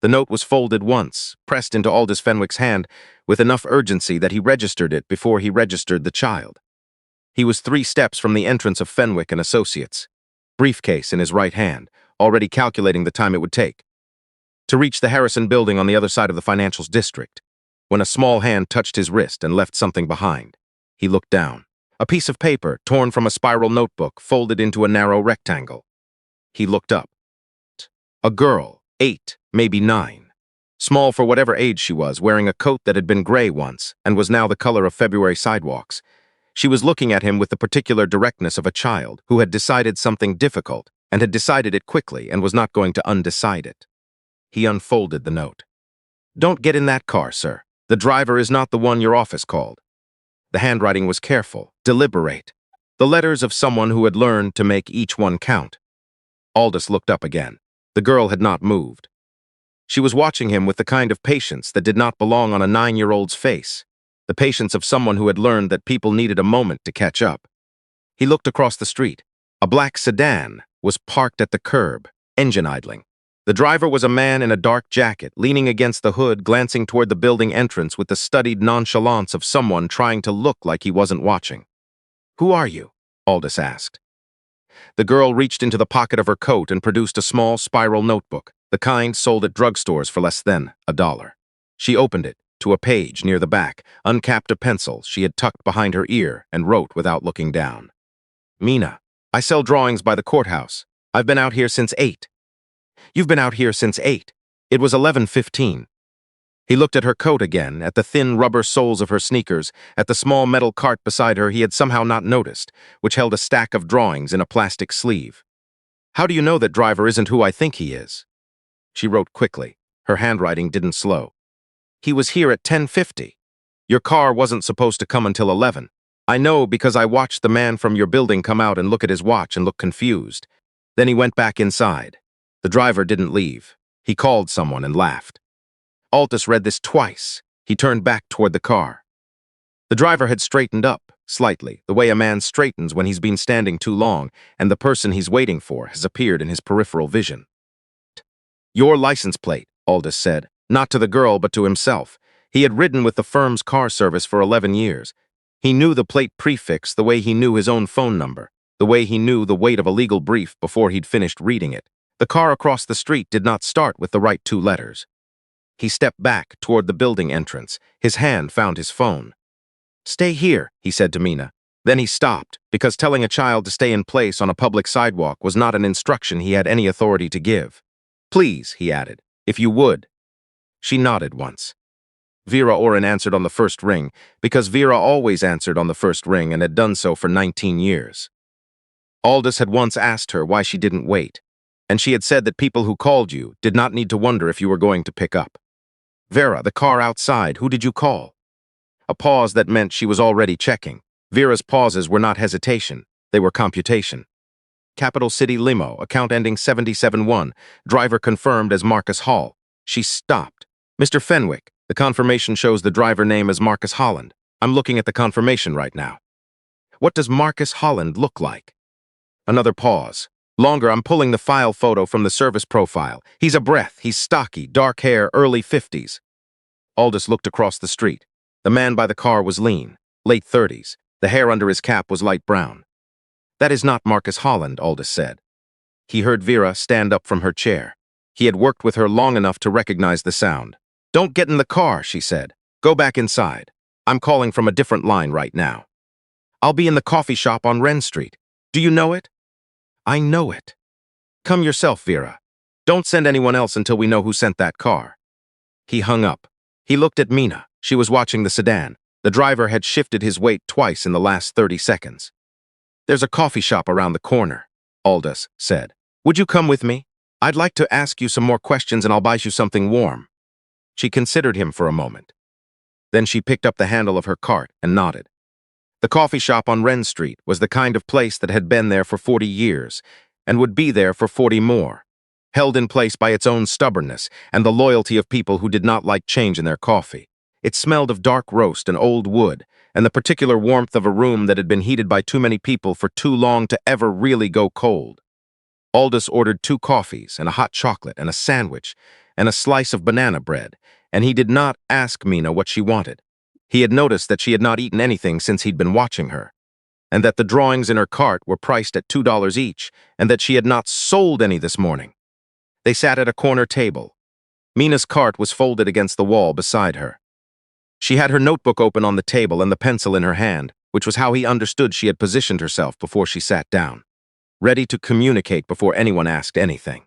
The note was folded once, pressed into Aldous Fenwick's hand with enough urgency that he registered it before he registered the child. He was 3 steps from the entrance of Fenwick and Associates, briefcase in his right hand, already calculating the time it would take to reach the Harrison building on the other side of the financials district, when a small hand touched his wrist and left something behind. He looked down. A piece of paper, torn from a spiral notebook, folded into a narrow rectangle. He looked up. A girl, 8, maybe 9. Small for whatever age she was, wearing a coat that had been gray once and was now the color of February sidewalks. She was looking at him with the particular directness of a child who had decided something difficult and had decided it quickly and was not going to undecide it. He unfolded the note. "Don't get in that car, sir. The driver is not the one your office called." The handwriting was careful, deliberate, the letters of someone who had learned to make each one count. Aldous looked up again. The girl had not moved. She was watching him with the kind of patience that did not belong on a 9-year-old's face, the patience of someone who had learned that people needed a moment to catch up. He looked across the street. A black sedan was parked at the curb, engine idling. The driver was a man in a dark jacket, leaning against the hood, glancing toward the building entrance with the studied nonchalance of someone trying to look like he wasn't watching. "Who are you?" Aldous asked. The girl reached into the pocket of her coat and produced a small spiral notebook, the kind sold at drugstores for less than $1. She opened it to a page near the back, uncapped a pencil she had tucked behind her ear, and wrote without looking down. "Mina, I sell drawings by the courthouse. I've been out here since 8. "You've been out here since 8. It was 11:15. He looked at her coat again, at the thin rubber soles of her sneakers, at the small metal cart beside her he had somehow not noticed, which held a stack of drawings in a plastic sleeve. "How do you know that driver isn't who I think he is?" She wrote quickly. Her handwriting didn't slow. "He was here at 10:50. Your car wasn't supposed to come until 11. I know because I watched the man from your building come out and look at his watch and look confused. Then he went back inside. The driver didn't leave. He called someone and laughed." Aldous read this twice. He turned back toward the car. The driver had straightened up, slightly, the way a man straightens when he's been standing too long, and the person he's waiting for has appeared in his peripheral vision. "Your license plate," Aldous said, not to the girl but to himself. He had ridden with the firm's car service for 11 years. He knew the plate prefix the way he knew his own phone number, the way he knew the weight of a legal brief before he'd finished reading it. The car across the street did not start with the right 2 letters. He stepped back toward the building entrance. His hand found his phone. "Stay here," he said to Mina. Then he stopped, because telling a child to stay in place on a public sidewalk was not an instruction he had any authority to give. "Please," he added, "if you would." She nodded once. Vera Oren answered on the first ring, because Vera always answered on the first ring and had done so for 19 years. Aldous had once asked her why she didn't wait, and she had said that people who called you did not need to wonder if you were going to pick up. "Vera, the car outside, who did you call?" A pause that meant she was already checking. Vera's pauses were not hesitation, they were computation. "Capital City Limo, account ending 771, driver confirmed as Marcus Hall." She stopped. "Mr. Fenwick, the confirmation shows the driver name as Marcus Holland. I'm looking at the confirmation right now." "What does Marcus Holland look like?" Another pause. "Longer, I'm pulling the file photo from the service profile. He's a breath, he's stocky, dark hair, early 50s. Aldous looked across the street. The man by the car was lean, late 30s. The hair under his cap was light brown. "That is not Marcus Holland," Aldous said. He heard Vera stand up from her chair. He had worked with her long enough to recognize the sound. "Don't get in the car," she said. "Go back inside. I'm calling from a different line right now. I'll be in the coffee shop on Wren Street. Do you know it?" "I know it." "Come yourself, Vera. Don't send anyone else until we know who sent that car." He hung up. He looked at Mina. She was watching the sedan. The driver had shifted his weight twice in the last 30 seconds. "There's a coffee shop around the corner," Aldous said. "Would you come with me? I'd like to ask you some more questions and I'll buy you something warm." She considered him for a moment. Then she picked up the handle of her cart and nodded. The coffee shop on Wren Street was the kind of place that had been there for 40 years and would be there for 40 more, held in place by its own stubbornness and the loyalty of people who did not like change in their coffee. It smelled of dark roast and old wood, and the particular warmth of a room that had been heated by too many people for too long to ever really go cold. Aldous ordered 2 coffees and a hot chocolate and a sandwich, and a slice of banana bread, and he did not ask Mina what she wanted. He had noticed that she had not eaten anything since he'd been watching her, and that the drawings in her cart were priced at $2 each, and that she had not sold any this morning. They sat at a corner table. Mina's cart was folded against the wall beside her. She had her notebook open on the table and the pencil in her hand, which was how he understood she had positioned herself before she sat down, ready to communicate before anyone asked anything.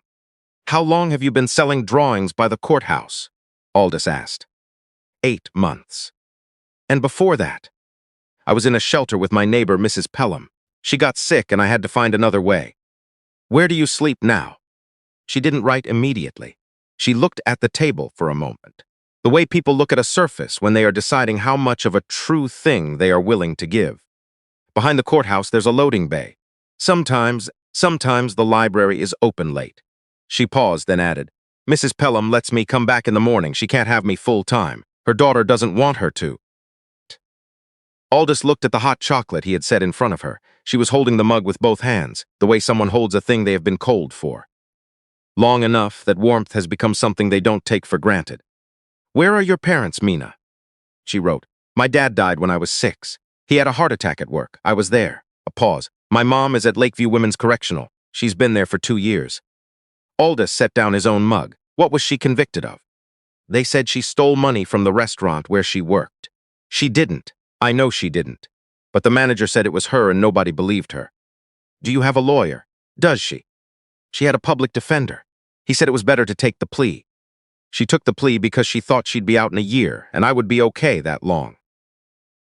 "How long have you been selling drawings by the courthouse?" Aldous asked. 8 months. "And before that?" "I was in a shelter with my neighbor, Mrs. Pelham. She got sick and I had to find another way." "Where do you sleep now?" She didn't write immediately. She looked at the table for a moment, the way people look at a surface when they are deciding how much of a true thing they are willing to give. "Behind the courthouse there's a loading bay. Sometimes the library is open late." She paused, then added, "Mrs. Pelham lets me come back in the morning. She can't have me full time. Her daughter doesn't want her to." Aldous looked at the hot chocolate he had set in front of her. She was holding the mug with both hands, the way someone holds a thing they have been cold for. Long enough that warmth has become something they don't take for granted. "Where are your parents, Mina?" She wrote, "My dad died when I was 6. He had a heart attack at work. I was there." A pause. "My mom is at Lakeview Women's Correctional. She's been there for 2 years." Aldous set down his own mug. What was she convicted of? "They said she stole money from the restaurant where she worked." "She didn't. I know she didn't. But the manager said it was her and nobody believed her." "Do you have a lawyer?" "Does she?" "She had a public defender. He said it was better to take the plea. She took the plea because she thought she'd be out in a year, and I would be okay that long."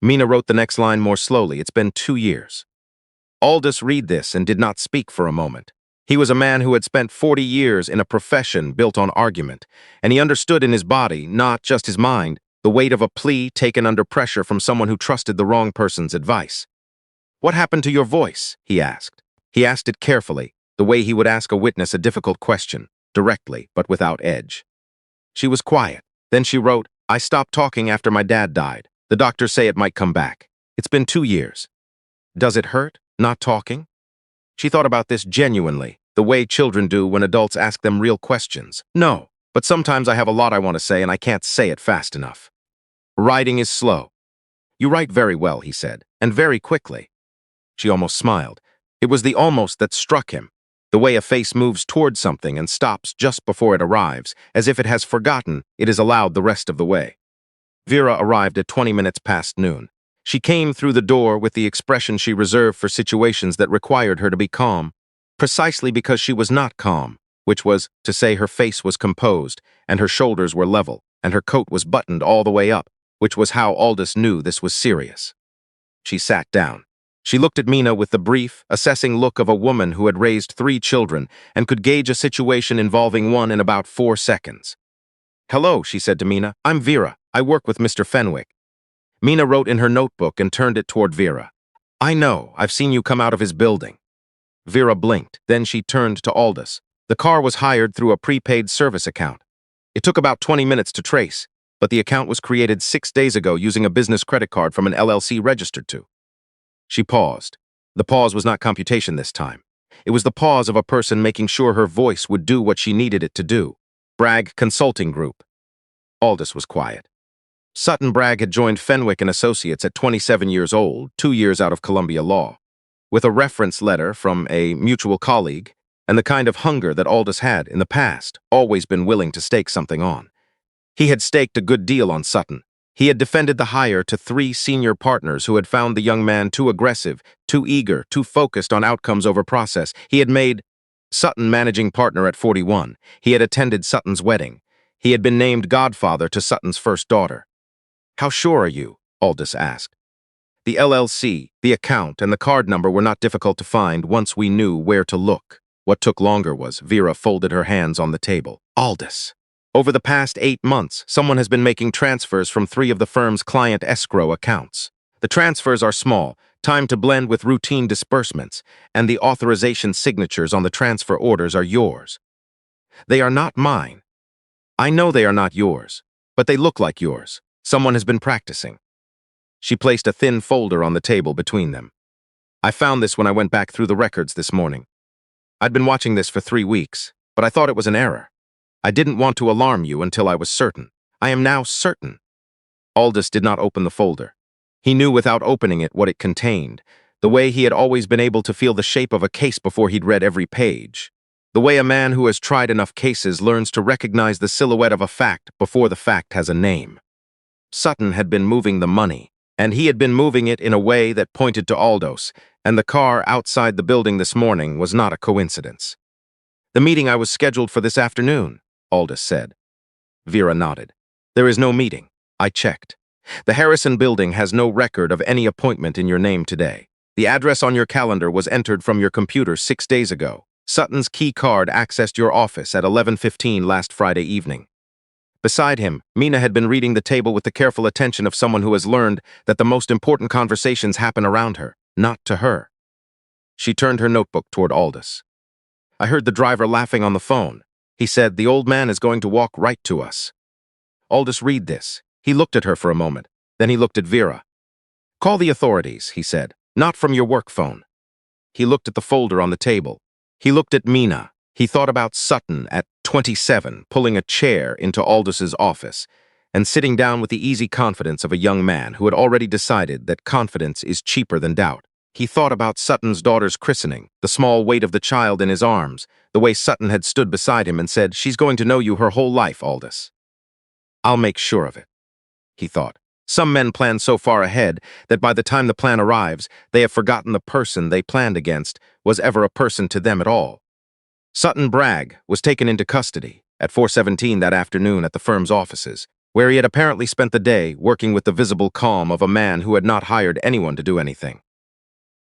Mina wrote the next line more slowly. "It's been 2 years." Aldous read this and did not speak for a moment. He was a man who had spent 40 years in a profession built on argument, and he understood in his body, not just his mind, the weight of a plea taken under pressure from someone who trusted the wrong person's advice. "What happened to your voice?" he asked. He asked it carefully, the way he would ask a witness a difficult question, directly but without edge. She was quiet. Then she wrote, "I stopped talking after my dad died. The doctors say it might come back. It's been 2 years. Does it hurt, not talking?" She thought about this genuinely, the way children do when adults ask them real questions. "No, but sometimes I have a lot I want to say and I can't say it fast enough." "Writing is slow." "You write very well," he said, "and very quickly." She almost smiled. It was the almost that struck him, the way a face moves toward something and stops just before it arrives, as if it has forgotten it is allowed the rest of the way. Vera arrived at 20 minutes past noon. She came through the door with the expression she reserved for situations that required her to be calm, precisely because she was not calm, which was to say her face was composed, and her shoulders were level, and her coat was buttoned all the way up, which was how Aldous knew this was serious. She sat down. She looked at Mina with the brief, assessing look of a woman who had raised 3 children and could gauge a situation involving one in about 4 seconds. "Hello," she said to Mina. "I'm Vera. I work with Mr. Fenwick." Mina wrote in her notebook and turned it toward Vera. "I know. I've seen you come out of his building." Vera blinked. Then she turned to Aldous. "The car was hired through a prepaid service account. It took about 20 minutes to trace, but the account was created 6 days ago using a business credit card from an LLC registered to." She paused. The pause was not computation this time. It was the pause of a person making sure her voice would do what she needed it to do. "Bragg Consulting Group." Aldous was quiet. Sutton Bragg had joined Fenwick and Associates at 27 years old, 2 years out of Columbia Law, with a reference letter from a mutual colleague, and the kind of hunger that Aldous had, in the past, always been willing to stake something on. He had staked a good deal on Sutton. He had defended the hire to 3 senior partners who had found the young man too aggressive, too eager, too focused on outcomes over process. He had made Sutton managing partner at 41. He had attended Sutton's wedding. He had been named godfather to Sutton's first daughter. "How sure are you?" Aldous asked. The LLC, the account, and the card number were not difficult to find once we knew where to look. What took longer was Vera folded her hands on the table. "Aldous, over the past 8 months, someone has been making transfers from 3 of the firm's client escrow accounts. The transfers are small, timed to blend with routine disbursements, and the authorization signatures on the transfer orders are yours. They are not mine. I know they are not yours, but they look like yours. Someone has been practicing." She placed a thin folder on the table between them. "I found this when I went back through the records this morning. I'd been watching this for 3 weeks, but I thought it was an error. I didn't want to alarm you until I was certain. I am now certain. Aldous did not open the folder. He knew without opening it what it contained, the way he had always been able to feel the shape of a case before he'd read every page. The way a man who has tried enough cases learns to recognize the silhouette of a fact before the fact has a name. Sutton had been moving the money, and he had been moving it in a way that pointed to Aldous, and the car outside the building this morning was not a coincidence. "The meeting I was scheduled for this afternoon," Aldous said. Vera nodded. "There is no meeting. I checked. The Harrison building has no record of any appointment in your name today. The address on your calendar was entered from your computer 6 days ago. Sutton's key card accessed your office at 11:15 last Friday evening." Beside him, Mina had been reading the table with the careful attention of someone who has learned that the most important conversations happen around her, not to her. She turned her notebook toward Aldous. "I heard the driver laughing on the phone. He said, 'The old man is going to walk right to us.'" Aldous read this. He looked at her for a moment. Then he looked at Vera. "Call the authorities," he said. "Not from your work phone." He looked at the folder on the table. He looked at Mina. He thought about Sutton at 27 pulling a chair into Aldous's office and sitting down with the easy confidence of a young man who had already decided that confidence is cheaper than doubt. He thought about Sutton's daughter's christening, the small weight of the child in his arms, the way Sutton had stood beside him and said, "She's going to know you her whole life, Aldous." "I'll make sure of it," he thought. Some men plan so far ahead that by the time the plan arrives, they have forgotten the person they planned against was ever a person to them at all. Sutton Bragg was taken into custody at 4:17 that afternoon at the firm's offices, where he had apparently spent the day working with the visible calm of a man who had not hired anyone to do anything.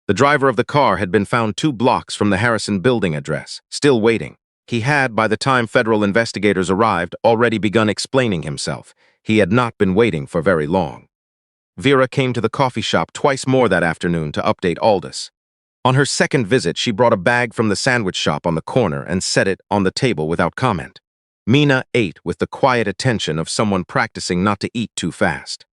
The driver of the car had been found 2 blocks from the Harrison building address, still waiting. He had, by the time federal investigators arrived, already begun explaining himself. He had not been waiting for very long. Vera came to the coffee shop twice more that afternoon to update Aldous. On her second visit, she brought a bag from the sandwich shop on the corner and set it on the table without comment. Mina ate with the quiet attention of someone practicing not to eat too fast.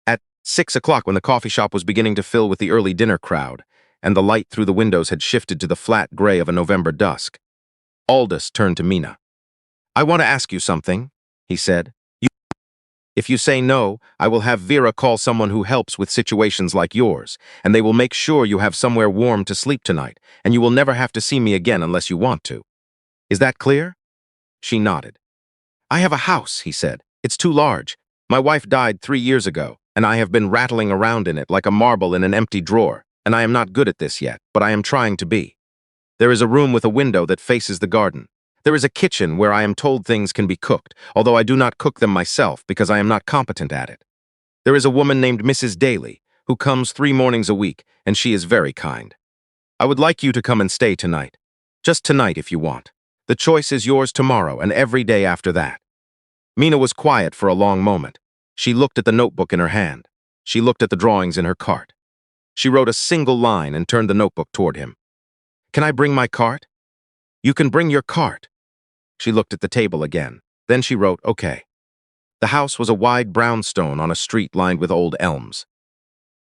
At 6 o'clock, when the coffee shop was beginning to fill with the early dinner crowd, and the light through the windows had shifted to the flat gray of a November dusk, Aldous turned to Mina. "I want to ask you something," he said. If you say no, I will have Vera call someone who helps with situations like yours, and they will make sure you have somewhere warm to sleep tonight, and you will never have to see me again unless you want to. Is that clear?" She nodded. "I have a house," he said. "It's too large. My wife died 3 years ago, and I have been rattling around in it like a marble in an empty drawer, and I am not good at this yet, but I am trying to be. There is a room with a window that faces the garden. There is a kitchen where I am told things can be cooked, although I do not cook them myself because I am not competent at it. There is a woman named Mrs. Daly, who comes 3 mornings a week, and she is very kind. I would like you to come and stay tonight. Just tonight if you want. The choice is yours tomorrow and every day after that." Mina was quiet for a long moment. She looked at the notebook in her hand. She looked at the drawings in her cart. She wrote a single line and turned the notebook toward him. "Can I bring my cart?" "You can bring your cart." She looked at the table again. Then she wrote, "Okay." The house was a wide brownstone on a street lined with old elms.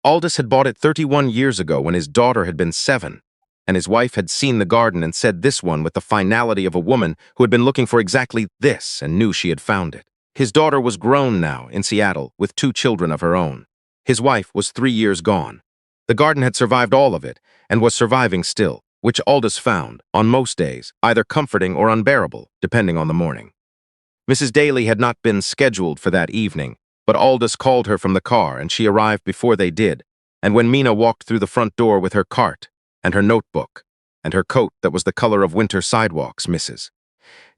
Aldous had bought it 31 years ago when his daughter had been 7, and his wife had seen the garden and said this one with the finality of a woman who had been looking for exactly this and knew she had found it. His daughter was grown now in Seattle with 2 children of her own. His wife was 3 years gone. The garden had survived all of it and was surviving still, which Aldous found, on most days, either comforting or unbearable, depending on the morning. Mrs. Daly had not been scheduled for that evening, but Aldous called her from the car and she arrived before they did, and when Mina walked through the front door with her cart and her notebook and her coat that was the color of winter sidewalks, Mrs.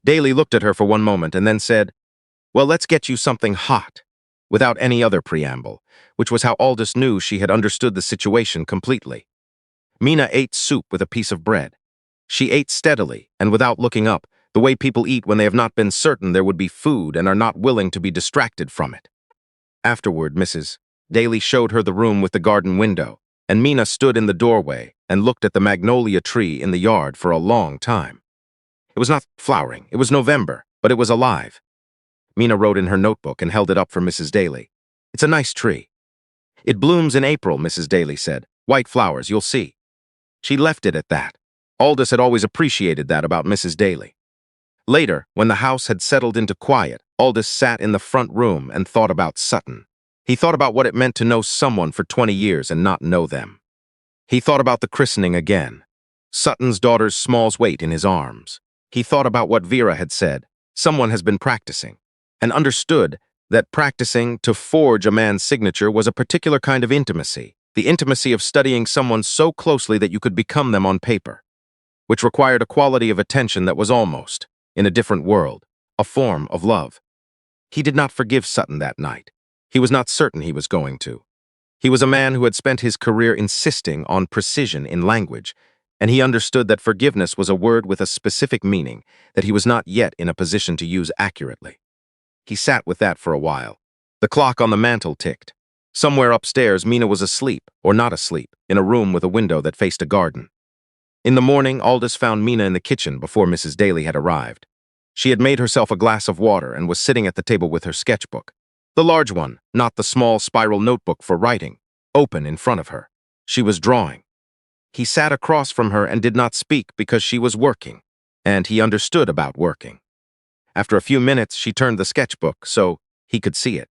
Daly looked at her for one moment and then said, "Well, let's get you something hot," without any other preamble, which was how Aldous knew she had understood the situation completely. Mina ate soup with a piece of bread. She ate steadily and without looking up, the way people eat when they have not been certain there would be food and are not willing to be distracted from it. Afterward, Mrs. Daly showed her the room with the garden window, and Mina stood in the doorway and looked at the magnolia tree in the yard for a long time. It was not flowering, it was November, but it was alive. Mina wrote in her notebook and held it up for Mrs. Daly. "It's a nice tree." "It blooms in April," Mrs. Daly said. "White flowers, you'll see." She left it at that. Aldous had always appreciated that about Mrs. Daly. Later, when the house had settled into quiet, Aldous sat in the front room and thought about Sutton. He thought about what it meant to know someone for 20 years and not know them. He thought about the christening again. Sutton's daughter's small weight in his arms. He thought about what Vera had said. Someone has been practicing, and understood that practicing to forge a man's signature was a particular kind of intimacy, the intimacy of studying someone so closely that you could become them on paper, which required a quality of attention that was almost, in a different world, a form of love. He did not forgive Sutton that night. He was not certain he was going to. He was a man who had spent his career insisting on precision in language, and he understood that forgiveness was a word with a specific meaning that he was not yet in a position to use accurately. He sat with that for a while. The clock on the mantel ticked. Somewhere upstairs, Mina was asleep, or not asleep, in a room with a window that faced a garden. In the morning, Aldous found Mina in the kitchen before Mrs. Daly had arrived. She had made herself a glass of water and was sitting at the table with her sketchbook. The large one, not the small spiral notebook for writing, open in front of her. She was drawing. He sat across from her and did not speak because she was working, and he understood about working. After a few minutes, she turned the sketchbook so he could see it.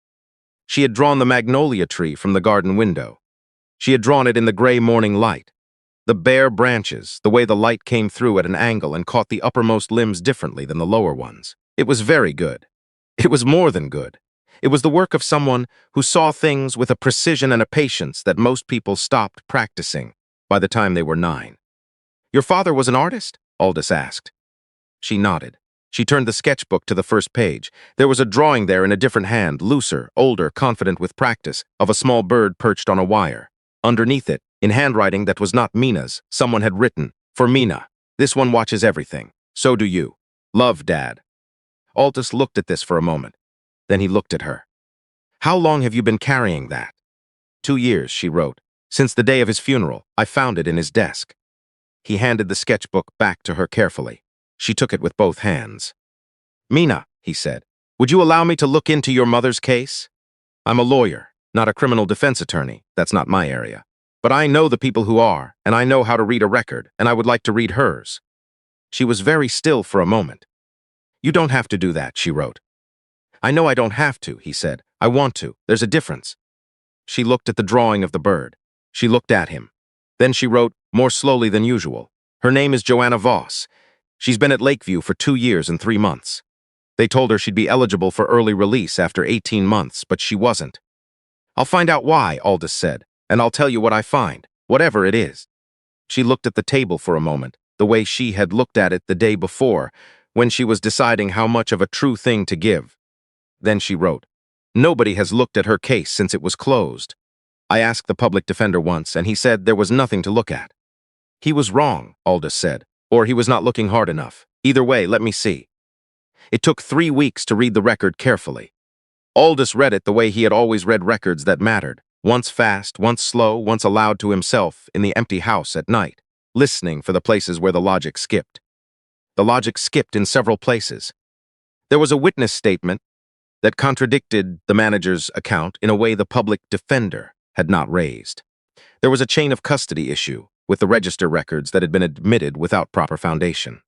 She had drawn the magnolia tree from the garden window. She had drawn it in the gray morning light. The bare branches, the way the light came through at an angle and caught the uppermost limbs differently than the lower ones. It was very good. It was more than good. It was the work of someone who saw things with a precision and a patience that most people stopped practicing by the time they were 9. "Your father was an artist?" Aldous asked. She nodded. She turned the sketchbook to the first page. There was a drawing there in a different hand, looser, older, confident with practice, of a small bird perched on a wire. Underneath it, in handwriting that was not Mina's, someone had written, "For Mina. This one watches everything. So do you. Love, Dad." Aldous looked at this for a moment. Then he looked at her. "How long have you been carrying that?" 2 years, she wrote. "Since the day of his funeral. I found it in his desk." He handed the sketchbook back to her carefully. She took it with both hands. "Mina," he said, "would you allow me to look into your mother's case? I'm a lawyer, not a criminal defense attorney. That's not my area. But I know the people who are, and I know how to read a record, and I would like to read hers." She was very still for a moment. "You don't have to do that," she wrote. "I know I don't have to," he said. "I want to. There's a difference." She looked at the drawing of the bird. She looked at him. Then she wrote, more slowly than usual. "Her name is Joanna Voss. She's been at Lakeview for 2 years and 3 months. They told her she'd be eligible for early release after 18 months, but she wasn't." "I'll find out why," Aldous said, "and I'll tell you what I find, whatever it is." She looked at the table for a moment, the way she had looked at it the day before, when she was deciding how much of a true thing to give. Then she wrote, "Nobody has looked at her case since it was closed. I asked the public defender once, and he said there was nothing to look at." "He was wrong," Aldous said, "or he was not looking hard enough. Either way, let me see." It took 3 weeks to read the record carefully. Aldous read it the way he had always read records that mattered, once fast, once slow, once aloud to himself in the empty house at night, listening for the places where the logic skipped. The logic skipped in several places. There was a witness statement that contradicted the manager's account in a way the public defender had not raised. There was a chain of custody issue with the register records that had been admitted without proper foundation.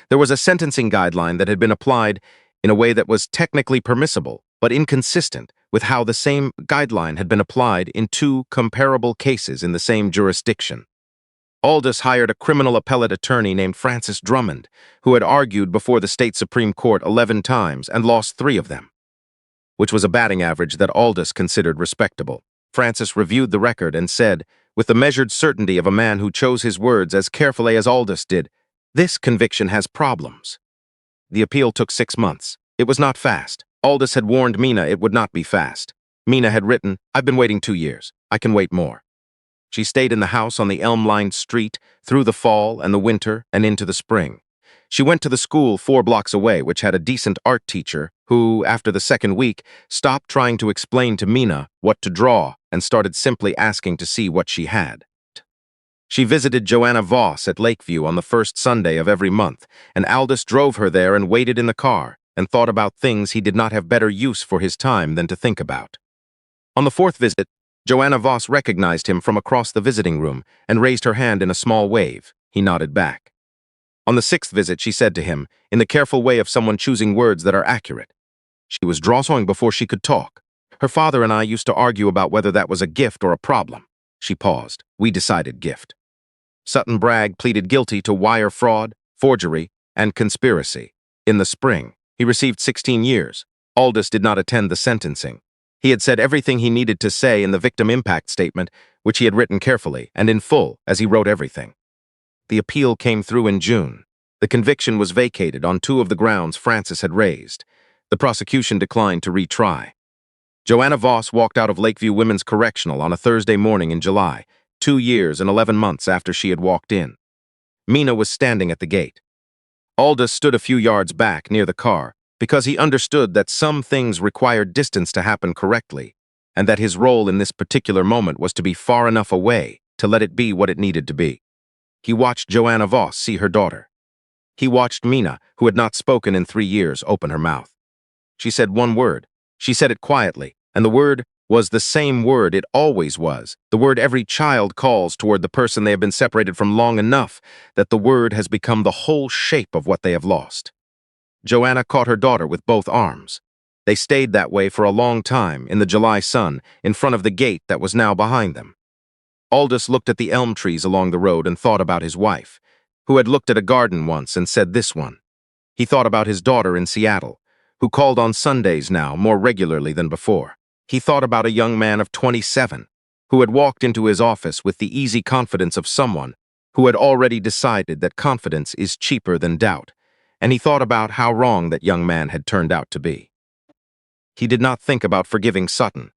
There was a sentencing guideline that had been applied in a way that was technically permissible, but inconsistent with how the same guideline had been applied in 2 comparable cases in the same jurisdiction. Aldous hired a criminal appellate attorney named Francis Drummond, who had argued before the state Supreme Court 11 times and lost 3 of them, which was a batting average that Aldous considered respectable. Francis reviewed the record and said, with the measured certainty of a man who chose his words as carefully as Aldous did, "This conviction has problems." The appeal took 6 months. It was not fast. Aldous had warned Mina it would not be fast. Mina had written, "I've been waiting 2 years. I can wait more." She stayed in the house on the elm-lined street through the fall and the winter and into the spring. She went to the school 4 blocks away, which had a decent art teacher who, after the second week, stopped trying to explain to Mina what to draw and started simply asking to see what she had. She visited Joanna Voss at Lakeview on the first Sunday of every month, and Aldous drove her there and waited in the car and thought about things he did not have better use for his time than to think about. On the 4th visit, Joanna Voss recognized him from across the visiting room and raised her hand in a small wave. He nodded back. On the sixth visit, she said to him, in the careful way of someone choosing words that are accurate. She was drawing before she could talk. Her father and I used to argue about whether that was a gift or a problem. She paused. We decided gift. Sutton Bragg pleaded guilty to wire fraud, forgery, and conspiracy. In the spring, he received 16 years. Aldous did not attend the sentencing. He had said everything he needed to say in the victim impact statement, which he had written carefully and in full as he wrote everything. The appeal came through in June. The conviction was vacated on 2 of the grounds Francis had raised. The prosecution declined to retry. Joanna Voss walked out of Lakeview Women's Correctional on a Thursday morning in July, 2 years and 11 months after she had walked in. Mina was standing at the gate. Aldous stood a few yards back near the car because he understood that some things required distance to happen correctly, and that his role in this particular moment was to be far enough away to let it be what it needed to be. He watched Joanna Voss see her daughter. He watched Mina, who had not spoken in 3 years, open her mouth. She said one word. She said it quietly, and the word was the same word it always was, the word every child calls toward the person they have been separated from long enough that the word has become the whole shape of what they have lost. Joanna caught her daughter with both arms. They stayed that way for a long time in the July sun, in front of the gate that was now behind them. Aldous looked at the elm trees along the road and thought about his wife, who had looked at a garden once and said this one. He thought about his daughter in Seattle, who called on Sundays now more regularly than before. He thought about a young man of 27, who had walked into his office with the easy confidence of someone who had already decided that confidence is cheaper than doubt, and he thought about how wrong that young man had turned out to be. He did not think about forgiving Sutton.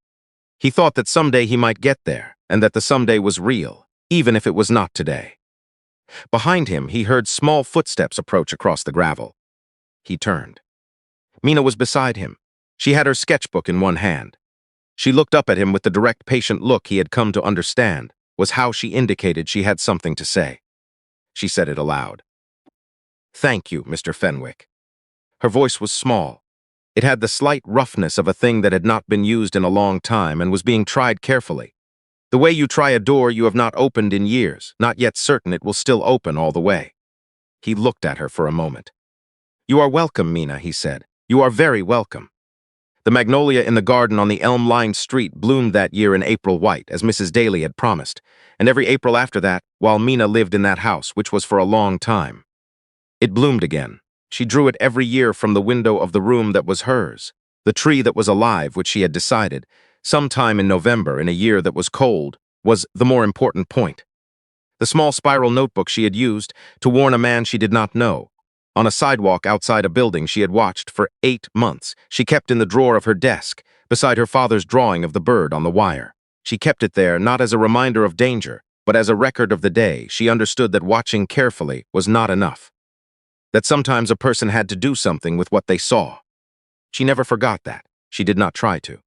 He thought that someday he might get there, and that the someday was real, even if it was not today. Behind him, he heard small footsteps approach across the gravel. He turned. Mina was beside him. She had her sketchbook in one hand. She looked up at him with the direct, patient look he had come to understand was how she indicated she had something to say. She said it aloud. "Thank you, Mr. Fenwick." Her voice was small. It had the slight roughness of a thing that had not been used in a long time and was being tried carefully. The way you try a door you have not opened in years, not yet certain it will still open all the way. He looked at her for a moment. "You are welcome, Mina," he said. "You are very welcome." The magnolia in the garden on the elm-lined street bloomed that year in April white, as Mrs. Daly had promised, and every April after that, while Mina lived in that house, which was for a long time. It bloomed again. She drew it every year from the window of the room that was hers, the tree that was alive, which she had decided, sometime in November, in a year that was cold, was the more important point. The small spiral notebook she had used to warn a man she did not know. On a sidewalk outside a building she had watched for 8 months, she kept in the drawer of her desk, beside her father's drawing of the bird on the wire. She kept it there not as a reminder of danger, but as a record of the day. She understood that watching carefully was not enough. That sometimes a person had to do something with what they saw. She never forgot that. She did not try to.